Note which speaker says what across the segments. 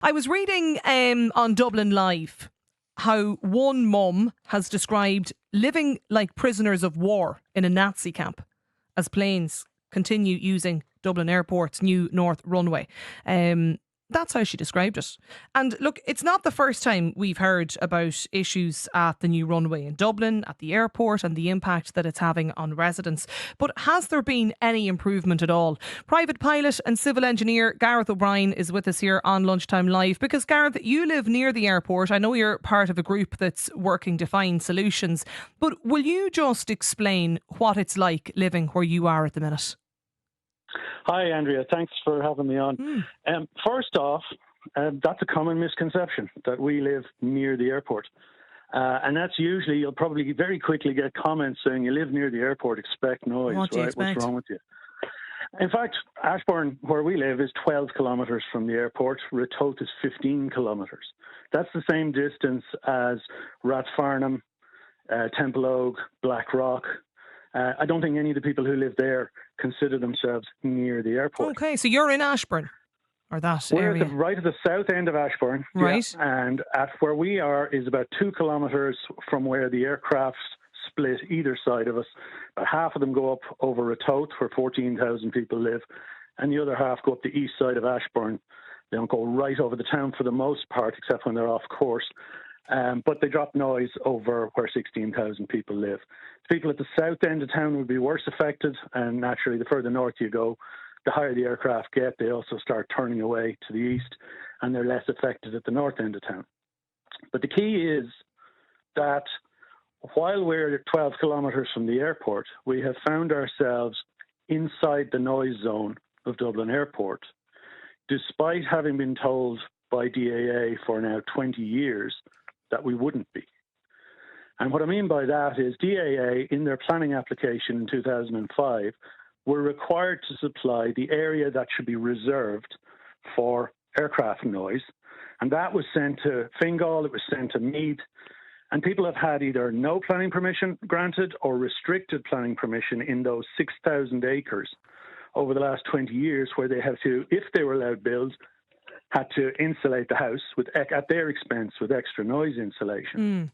Speaker 1: I was reading on Dublin Live how one mum has described living like prisoners of war in a Nazi camp as planes continue using Dublin Airport's new North runway. That's how she described it. And look, it's not the first time we've heard about issues at the new runway in Dublin, at the airport, and the impact that it's having on residents. But has there been any improvement at all? Private pilot and civil engineer Gareth O'Brien is with us here on Lunchtime Live. Because Gareth, you live near the airport. I know you're part of a group that's working to find solutions. But will you just explain what it's like living where you are at the minute?
Speaker 2: Hi, Andrea. Thanks for having me on. First off, that's a common misconception that we live near the airport. And that's usually, you'll probably very quickly get comments saying you live near the airport, expect noise,
Speaker 1: what do you
Speaker 2: right?
Speaker 1: expect?
Speaker 2: What's wrong with you? In fact, Ashbourne, where we live, is 12 kilometres from the airport. Ratoath is 15 kilometres. That's the same distance as Rathfarnham, Templeogue, Blackrock. I don't think any of the people who live there consider themselves near the airport.
Speaker 1: Okay, so you're in Ashbourne, or that
Speaker 2: We're
Speaker 1: area?
Speaker 2: right at the south end of Ashbourne.
Speaker 1: Right.
Speaker 2: Yeah, and at where we are is about 2 kilometres from where the aircraft split either side of us. About half of them go up over Ratoath, where 14,000 people live, and the other half go up the east side of Ashbourne. They don't go right over the town for the most part, except when they're off course. But they drop noise over where 16,000 people live. The people at the south end of town would be worse affected, and naturally, the further north you go, the higher the aircraft get, they also start turning away to the east, and they're less affected at the north end of town. But the key is that while we're 12 kilometres from the airport, we have found ourselves inside the noise zone of Dublin Airport, despite having been told by DAA for now 20 years that we wouldn't be. And what I mean by that is DAA, in their planning application in 2005, were required to supply the area that should be reserved for aircraft noise. And that was sent to Fingal, it was sent to Meath, and people have had either no planning permission granted or restricted planning permission in those 6,000 acres over the last 20 years, where they have to, if they were allowed builds, had to insulate the house at their expense with extra noise insulation.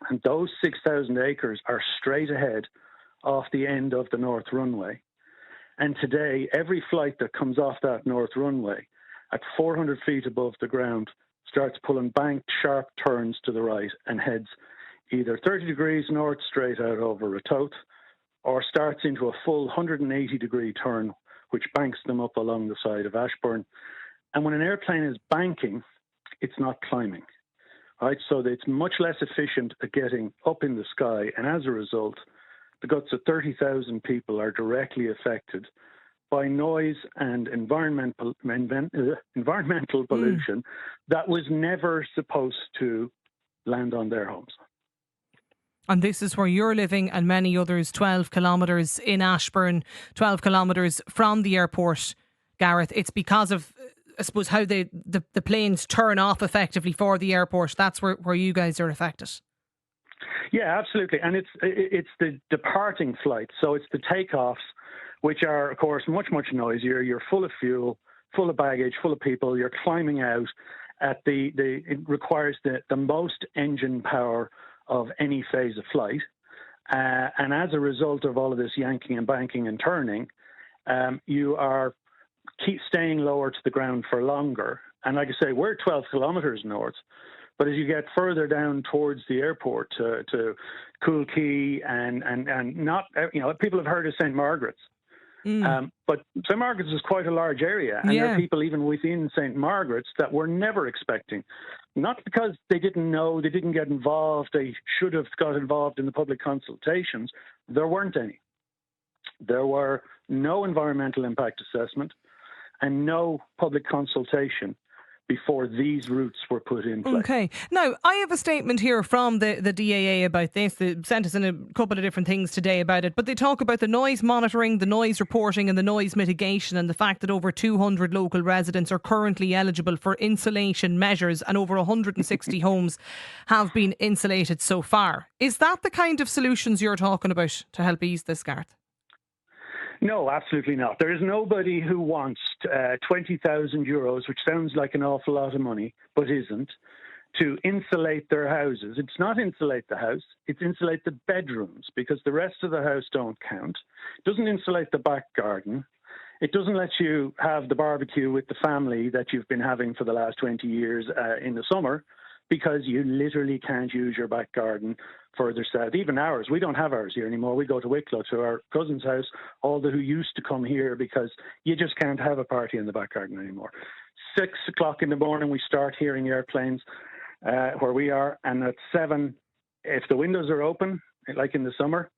Speaker 2: And those 6,000 acres are straight ahead off the end of the North Runway. And today, every flight that comes off that North Runway at 400 feet above the ground starts pulling banked, sharp turns to the right and heads either 30 degrees north straight out over Ratoath, or starts into a full 180-degree turn, which banks them up along the side of Ashbourne. And when an airplane is banking, it's not climbing, right? So it's much less efficient at getting up in the sky. And as a result, the guts of 30,000 people are directly affected by noise and environmental pollution that was never supposed to land on their homes.
Speaker 1: And this is where you're living, and many others, 12 kilometres in Ashbourne, 12 kilometres from the airport, Gareth. It's because of, I suppose, how the planes turn off effectively for the airport. That's where you guys are affected.
Speaker 2: Yeah, absolutely. And it's the departing flights. So it's the takeoffs, which are, of course, much, much noisier. You're full of fuel, full of baggage, full of people. You're climbing out at it requires the most engine power of any phase of flight. And as a result of all of this yanking and banking and turning, you keep staying lower to the ground for longer. And like I say, we're 12 kilometres north. But as you get further down towards the airport to Cool Quay and not, people have heard of St. Margaret's. But St. Margaret's is quite a large area. And there are people even within St. Margaret's that were never expecting. Not because they didn't know, they didn't get involved, they should have got involved in the public consultations. There weren't any. There were no environmental impact assessment and no public consultation before these routes were put in place.
Speaker 1: Okay. Now, I have a statement here from the DAA about this. They sent us in a couple of different things today about it, but they talk about the noise monitoring, the noise reporting and the noise mitigation, and the fact that over 200 local residents are currently eligible for insulation measures and over 160 homes have been insulated so far. Is that the kind of solutions you're talking about to help ease this, Gareth?
Speaker 2: No, absolutely not. There is nobody who wants 20,000 euros, which sounds like an awful lot of money, but isn't, to insulate their houses. It's not insulate the house, it's insulate the bedrooms, because the rest of the house don't count. It doesn't insulate the back garden. It doesn't let you have the barbecue with the family that you've been having for the last 20 years in the summer, because you literally can't use your back garden further south. Even ours, we don't have ours here anymore. We go to Wicklow, to our cousin's house, all the who used to come here, because you just can't have a party in the back garden anymore. 6 o'clock in the morning, we start hearing airplanes where we are, and at 7, if the windows are open, like in the summer,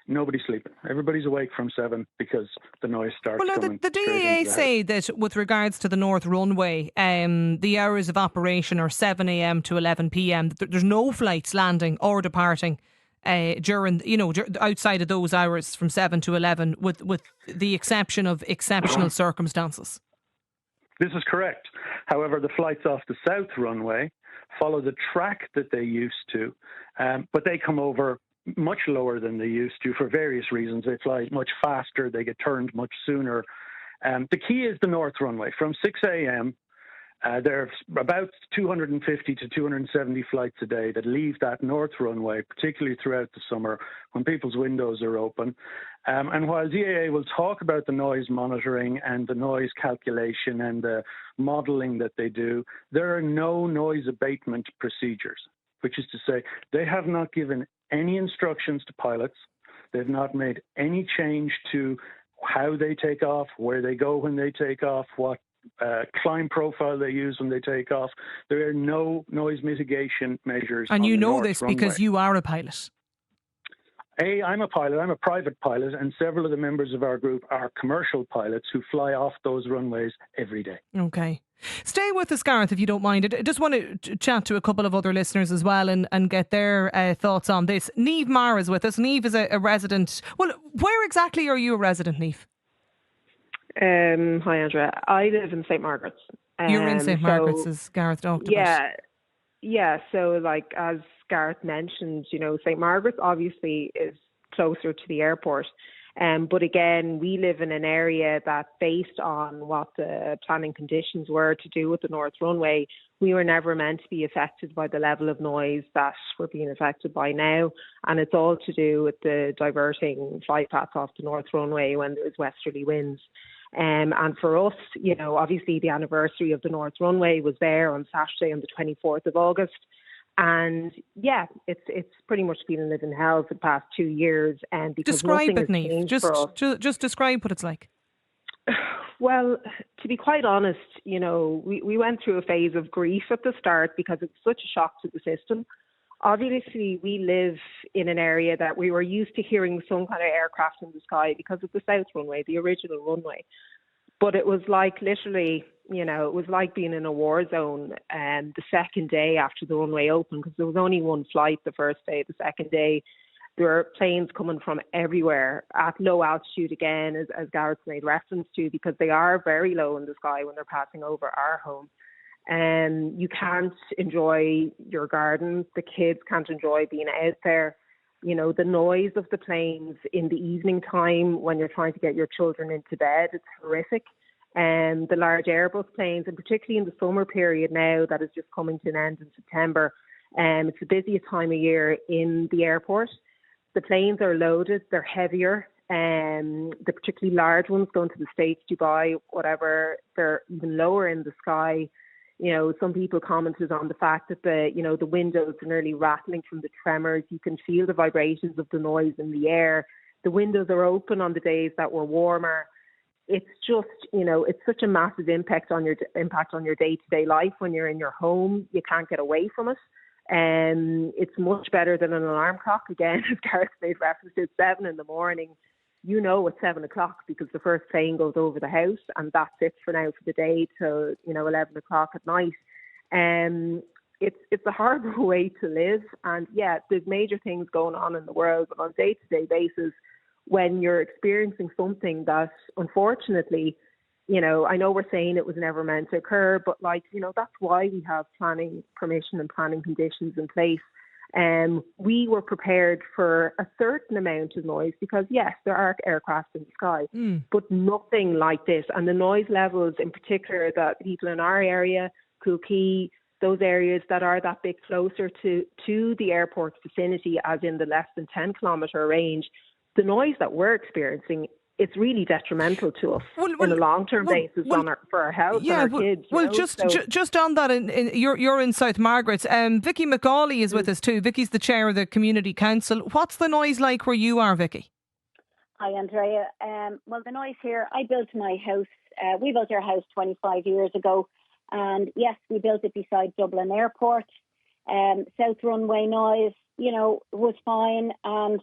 Speaker 2: nobody's sleeping. Everybody's awake from 7 because the noise starts coming.
Speaker 1: The DAA say that with regards to the North Runway, the hours of operation are 7 a.m. to 11 p.m. There's no flights landing or departing during, outside of those hours from 7 to 11, with the exception of exceptional circumstances.
Speaker 2: This is correct. However, the flights off the South Runway follow the track that they used to, but they come over much lower than they used to for various reasons. They fly much faster, they get turned much sooner. The key is the North Runway. From 6 a.m., there's about 250 to 270 flights a day that leave that North Runway, particularly throughout the summer when people's windows are open. And while DAA will talk about the noise monitoring and the noise calculation and the modelling that they do, there are no noise abatement procedures, which is to say they have not given any instructions to pilots. They've not made any change to how they take off, where they go when they take off, what climb profile they use when they take off. There are no noise mitigation measures.
Speaker 1: And you know
Speaker 2: North
Speaker 1: this
Speaker 2: Runway.
Speaker 1: because you are a pilot.
Speaker 2: I'm a pilot. I'm a private pilot, and several of the members of our group are commercial pilots who fly off those runways every day.
Speaker 1: Okay. Stay with us, Gareth, if you don't mind. I just want to chat to a couple of other listeners as well and get their thoughts on this. Niamh Marr is with us. Niamh is a resident. Well, where exactly are you a resident, Niamh?
Speaker 3: Hi, Andrea. I live in St. Margaret's.
Speaker 1: You're in St. Margaret's, as Gareth talked about.
Speaker 3: Yeah. So, like, as Gareth mentioned, St. Margaret's obviously is closer to the airport. But again, we live in an area that, based on what the planning conditions were to do with the North Runway, we were never meant to be affected by the level of noise that we're being affected by now. And it's all to do with the diverting flight paths off the North Runway when there's westerly winds. And for us, obviously the anniversary of the North Runway was there on Saturday on the 24th of August. And yeah, it's pretty much been a living hell for the past 2 years. And because
Speaker 1: describe it, Niamh. Just describe what it's like.
Speaker 3: Well, to be quite honest, we went through a phase of grief at the start because it was such a shock to the system. Obviously, we live in an area that we were used to hearing some kind of aircraft in the sky because of the South Runway, the original runway. But it was like literally, it was like being in a war zone the second day after the runway opened, because there was only one flight the first day. The second day, there were planes coming from everywhere at low altitude again, as Gareth made reference to, because they are very low in the sky when they're passing over our home. And you can't enjoy your garden. The kids can't enjoy being out there. The noise of the planes in the evening time when you're trying to get your children into bed, it's horrific. And the large Airbus planes, and particularly in the summer period now that is just coming to an end in September, it's the busiest time of year in the airport. The planes are loaded, they're heavier, the particularly large ones going to the States, Dubai, whatever, they're even lower in the sky. Some people commented on the fact that the windows are nearly rattling from the tremors. You can feel the vibrations of the noise in the air. The windows are open on the days that were warmer. It's just, it's such a massive impact on your day-to-day life when you're in your home. You can't get away from it. It's much better than an alarm clock. Again, as Gareth made reference to, it's 7 in the morning. It's 7 o'clock because the first plane goes over the house, and that's it for now for the day till 11 o'clock at night. It's a horrible way to live, and yeah, there's major things going on in the world, but on a day-to-day basis, when you're experiencing something that, unfortunately, I know we're saying it was never meant to occur, but that's why we have planning permission and planning conditions in place. We were prepared for a certain amount of noise because, yes, there are aircraft in the sky, but nothing like this. And the noise levels in particular that people in our area, Kilkee, those areas that are that bit closer to the airport vicinity, as in the less than 10 kilometre range, the noise that we're experiencing, it's really detrimental to us on a long-term basis for our health and our kids.
Speaker 1: Just on that, you're in South Margaret. Vicky McCauley is with us too. Vicky's the chair of the Community Council. What's the noise like where you are, Vicky?
Speaker 4: Hi, Andrea. Well, the noise here, I built my house. We built our house 25 years ago. And yes, we built it beside Dublin Airport. South runway noise, was fine, and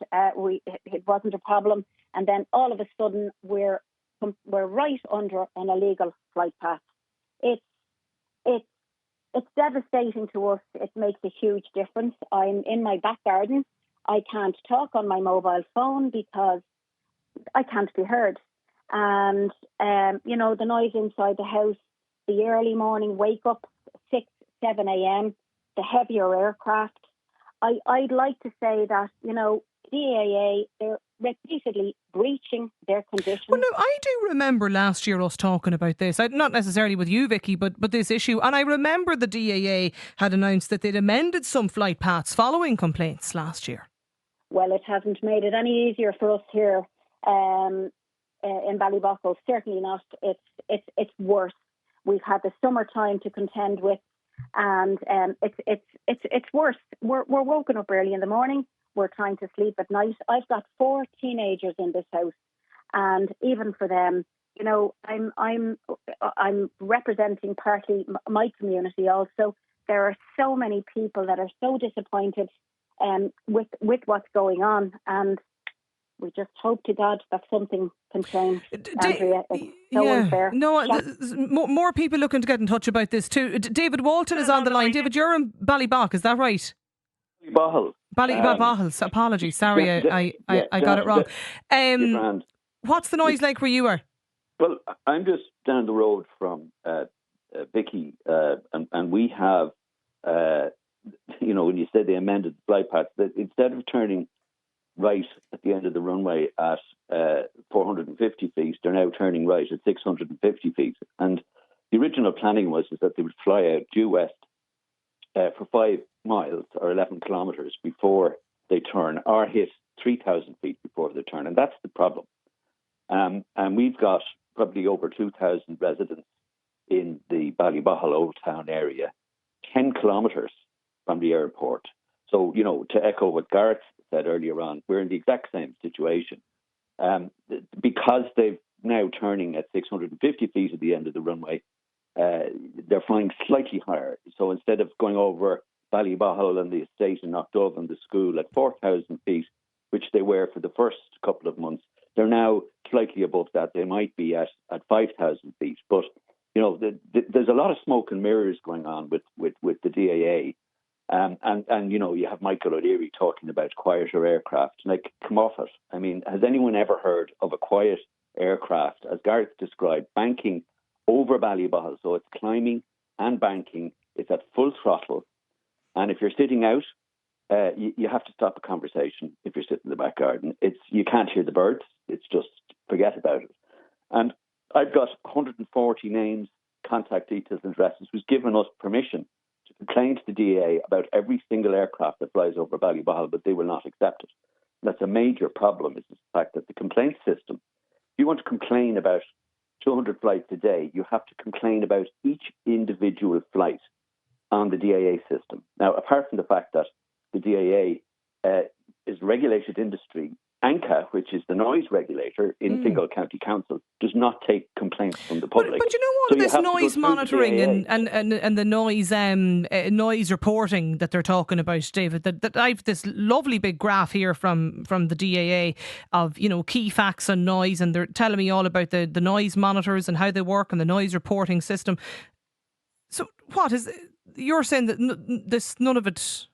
Speaker 4: it wasn't a problem. And then all of a sudden, we're right under an illegal flight path. It's devastating to us. It makes a huge difference. I'm in my back garden. I can't talk on my mobile phone because I can't be heard. And the noise inside the house. The early morning wake up, 6, 7 a.m., the heavier aircraft. I'd like to say that, DAA, they're repeatedly breaching their conditions.
Speaker 1: Well, no, I do remember last year us talking about this. Not necessarily with you, Vicky, but this issue. And I remember the DAA had announced that they'd amended some flight paths following complaints last year.
Speaker 4: Well, it hasn't made it any easier for us here in Ballyboughle. Certainly not. It's worse. We've had the summertime to contend with, and it's worse. We're woken up early in the morning. We're trying to sleep at night. I've got 4 teenagers in this house, and even for them, I'm representing partly my community. Also, there are so many people that are so disappointed with what's going on, and we just hope to God that something can change. Andrea, it's so unfair.
Speaker 1: No, more people looking to get in touch about this too. David Walton is on the line. David, you're in Ballybough, is that right? Ballybough. Apologies, sorry, I got it wrong. What's the noise like where you are?
Speaker 5: Well, I'm just down the road from Vicky, and we have, when you said they amended the flight paths, that instead of turning right at the end of the runway at 450 feet, they're now turning right at 650 feet. And the original planning was that they would fly out due west for 5 miles or 11 kilometres before they turn, or hit 3,000 feet before they turn. And that's the problem. And we've got probably over 2,000 residents in the Ballybough Old Town area, 10 kilometres from the airport. So, to echo what Gareth said earlier on, we're in the exact same situation. Because they're now turning at 650 feet at the end of the runway, they're flying slightly higher. So instead of going over Ballybough and the estate in Knockdove and the school at 4,000 feet, which they were for the first couple of months, they're now slightly above that. They might be at 5,000 feet. But, there's a lot of smoke and mirrors going on with the DAA. And you have Michael O'Leary talking about quieter aircraft. Like, come off it. I mean, has anyone ever heard of a quiet aircraft, as Gareth described, banking over Ballybough? So it's climbing and banking. It's at full throttle. And if you're sitting out, you have to stop a conversation if you're sitting in the back garden. You can't hear the birds. It's just forget about it. And I've got 140 names, contact details and addresses who's given us permission to complain to the DAA about every single aircraft that flies over Ballybough, but they will not accept it. That's a major problem, is the fact that the complaint system, if you want to complain about 200 flights a day, you have to complain about each individual flight on the DAA system. Now, apart from the fact that the DAA is regulated industry, ANCA, which is the noise regulator in Fingal County Council, does not take complaints from the public.
Speaker 1: But all of this noise monitoring and the noise reporting that they're talking about, David, that I've this lovely big graph here from the DAA of, key facts on noise, and they're telling me all about the noise monitors and how they work and the noise reporting system. So you're saying that none of it's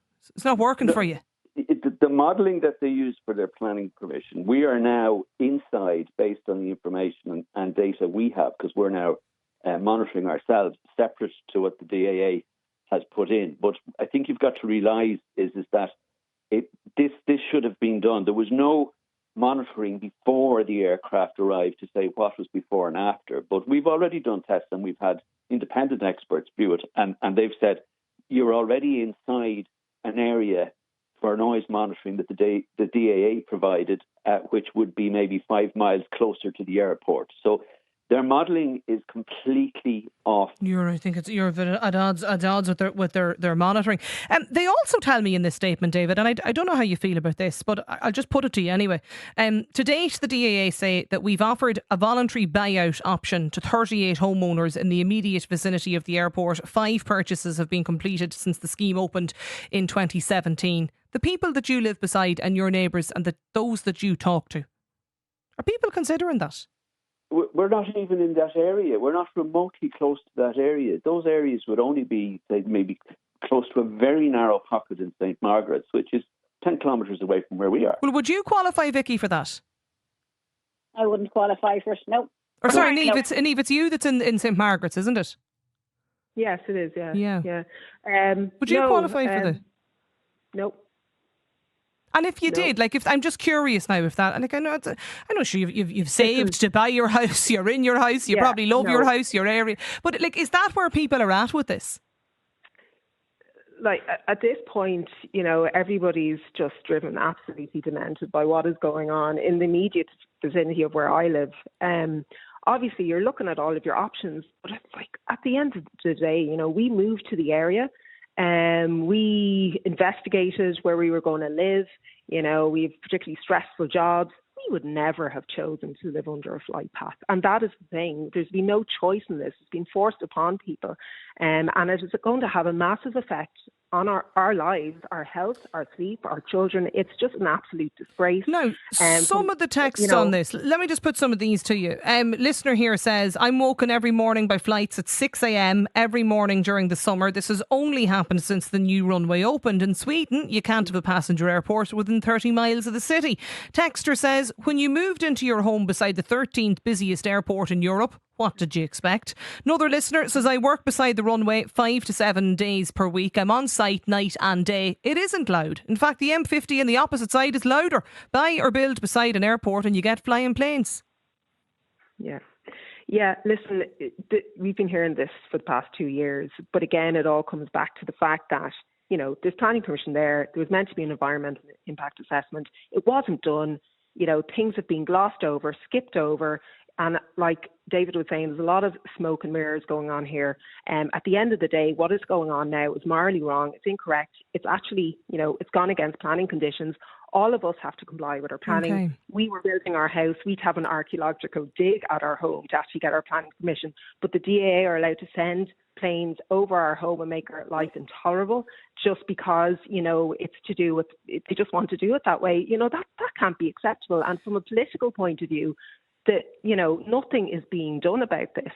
Speaker 1: not working for you?
Speaker 5: The modelling that they use for their planning permission, we are now inside based on the information and data we have, because we're now monitoring ourselves separate to what the DAA has put in. But I think you've got to realise is that this should have been done. There was no monitoring before the aircraft arrived to say what was before and after. But we've already done tests and we've had independent experts view it, and they've said you're already inside an area for noise monitoring that the DAA provided, which would be maybe 5 miles closer to the airport. So their modelling is completely off.
Speaker 1: I think you're at odds with their monitoring. They also tell me in this statement, David, and I don't know how you feel about this, but I'll just put it to you anyway. To date, the DAA say that we've offered a voluntary buyout option to 38 homeowners in the immediate vicinity of the airport. 5 purchases have been completed since the scheme opened in 2017. The people that you live beside and your neighbours and those that you talk to, are people considering that?
Speaker 5: We're not even in that area. We're not remotely close to that area. Those areas would only be, say, maybe close to a very narrow pocket in St. Margaret's, which is 10 kilometres away from where we are.
Speaker 1: Well, would you qualify, Vicky, for that?
Speaker 4: I wouldn't qualify for it, no.
Speaker 1: Or sorry, Niamh, it's you that's in St. Margaret's, isn't it?
Speaker 3: Yes, it is, yeah.
Speaker 1: Would you qualify for the...
Speaker 3: No.
Speaker 1: And if you did, like, if I'm just curious now, if that, like, I know, sure, you've saved to buy your house, you're in your house, you probably love your house, your area, but like, is that where people are at with this?
Speaker 3: Like, at this point, everybody's just driven absolutely demented by what is going on in the immediate vicinity of where I live. Obviously, you're looking at all of your options, but it's like, at the end of the day, we moved to the area. We investigated where we were going to live. We have particularly stressful jobs. We would never have chosen to live under a flight path. And that is the thing. There's been no choice in this. It's been forced upon people. And it is going to have a massive effect on our lives, our health, our sleep, our children. It's just an absolute disgrace.
Speaker 1: Now, some of the texts on this, let me just put some of these to you. Listener here says, I'm woken every morning by flights at 6 a.m. every morning during the summer. This has only happened since the new runway opened. In Sweden, you can't have a passenger airport within 30 miles of the city. Texter says, when you moved into your home beside the 13th busiest airport in Europe, what did you expect? Another listener says, I work beside the runway 5 to 7 days per week. I'm on site night and day. It isn't loud. In fact, the M50 on the opposite side is louder. Buy or build beside an airport and you get flying planes.
Speaker 3: Yeah. Listen, we've been hearing this for the past 2 years. But again, it all comes back to the fact that, there's planning permission there. There was meant to be an environmental impact assessment. It wasn't done. Things have been glossed over, skipped over. And like David was saying, there's a lot of smoke and mirrors going on here. At the end of the day, what is going on now is morally wrong. It's incorrect. It's actually, it's gone against planning conditions. All of us have to comply with our planning. Okay. We were building our house. We'd have an archaeological dig at our home to actually get our planning permission. But the DAA are allowed to send planes over our home and make our life intolerable just because, it's to do with, they just want to do it that way. That can't be acceptable. And from a political point of view, that, nothing is being done about this.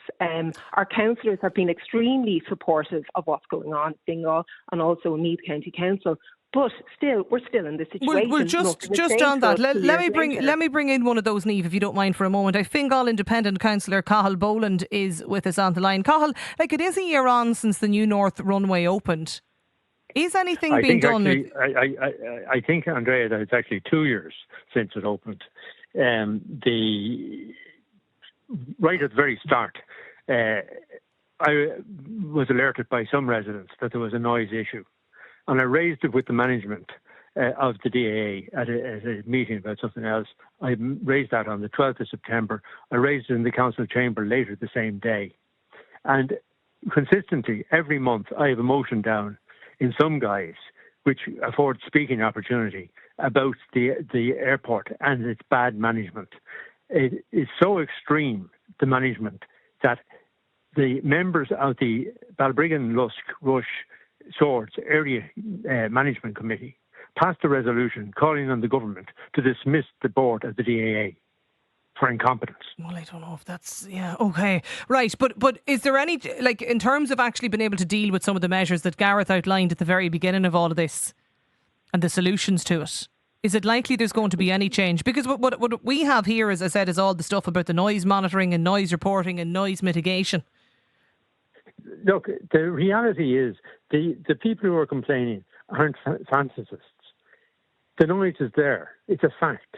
Speaker 3: Our councillors have been extremely supportive of what's going on in Dingle and also in Meath County Council. But still, we're still in this situation.
Speaker 1: We're just on that. Let me bring in one of those, Niamh, if you don't mind for a moment. I think Fingal Independent Councillor Cathal Boland is with us on the line. Cathal, like, it is a year on since the new North runway opened. Is anything being done?
Speaker 6: I think, Andrea, that it's actually 2 years since it opened. Right at the very start, I was alerted by some residents that there was a noise issue, and I raised it with the management of the DAA at a meeting about something else. I raised that on the 12th of September. I raised it in the council chamber later the same day, and consistently every month I have a motion down in some guise which affords speaking opportunity about the airport and its bad management. It is so extreme, the management, that the members of the Balbriggan, Lusk, Rush, Swords Area Management Committee passed a resolution calling on the government to dismiss the board of the DAA for incompetence.
Speaker 1: Well, I don't know if that's... Yeah, okay. Right, but is there any... Like, in terms of actually being able to deal with some of the measures that Gareth outlined at the very beginning of all of this and the solutions to it, is it likely there's going to be any change? Because what we have here, as I said, is all the stuff about the noise monitoring and noise reporting and noise mitigation.
Speaker 6: look, the reality is the people who are complaining aren't fantasists. The noise is there. It's a fact.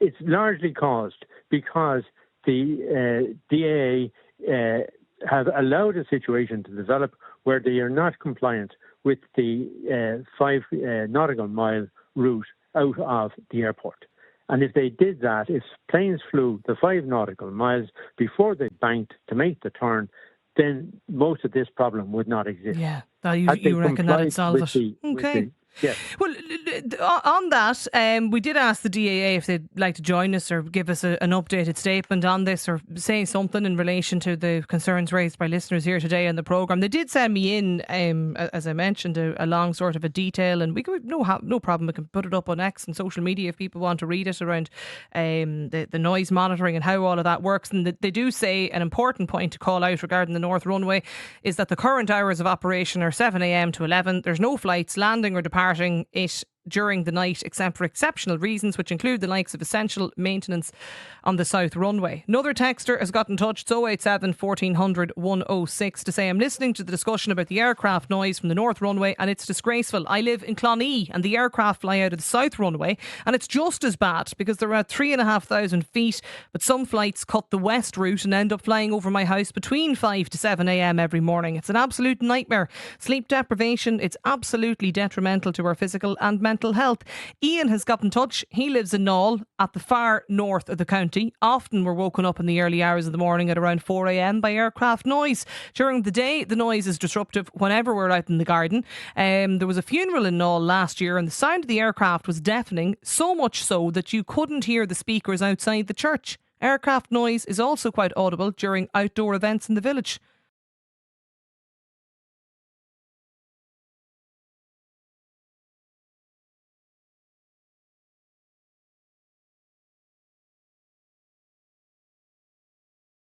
Speaker 6: It's largely caused because the DAA have allowed a situation to develop where they are not compliant with the 5 nautical mile route out of the airport. And if they did that, if planes flew the 5 nautical miles before they banked to make the turn, then most of this problem would not exist.
Speaker 1: Yeah, you reckon that would solve it? Okay.
Speaker 6: Yes.
Speaker 1: Well, on that, we did ask the DAA if they'd like to join us or give us an updated statement on this or say something in relation to the concerns raised by listeners here today on the programme. They did send me in, as I mentioned, a long sort of a detail, and we could no problem. We can put it up on X and social media if people want to read it around the noise monitoring and how all of that works. And they do say an important point to call out regarding the North Runway is that the current hours of operation are 7 a.m. to 11. There's no flights landing or departing it during the night except for exceptional reasons, which include the likes of essential maintenance on the South Runway. Another texter has got in touch. It's 087 1400 106 to say, I'm listening to the discussion about the aircraft noise from the North Runway and it's disgraceful. I live in Clonee and the aircraft fly out of the South Runway and it's just as bad because they're at 3,500 feet, but some flights cut the west route and end up flying over my house between 5 to 7 a.m. every morning. It's an absolute nightmare. Sleep deprivation, it's absolutely detrimental to our physical and mental health. Ian has got in touch. He lives in Knoll at the far north of the county. Often we're woken up in the early hours of the morning at around 4 a.m. by aircraft noise. During the day, the noise is disruptive whenever we're out in the garden. There was a funeral in Knoll last year and the sound of the aircraft was deafening, so much so that you couldn't hear the speakers outside the church. Aircraft noise is also quite audible during outdoor events in the village.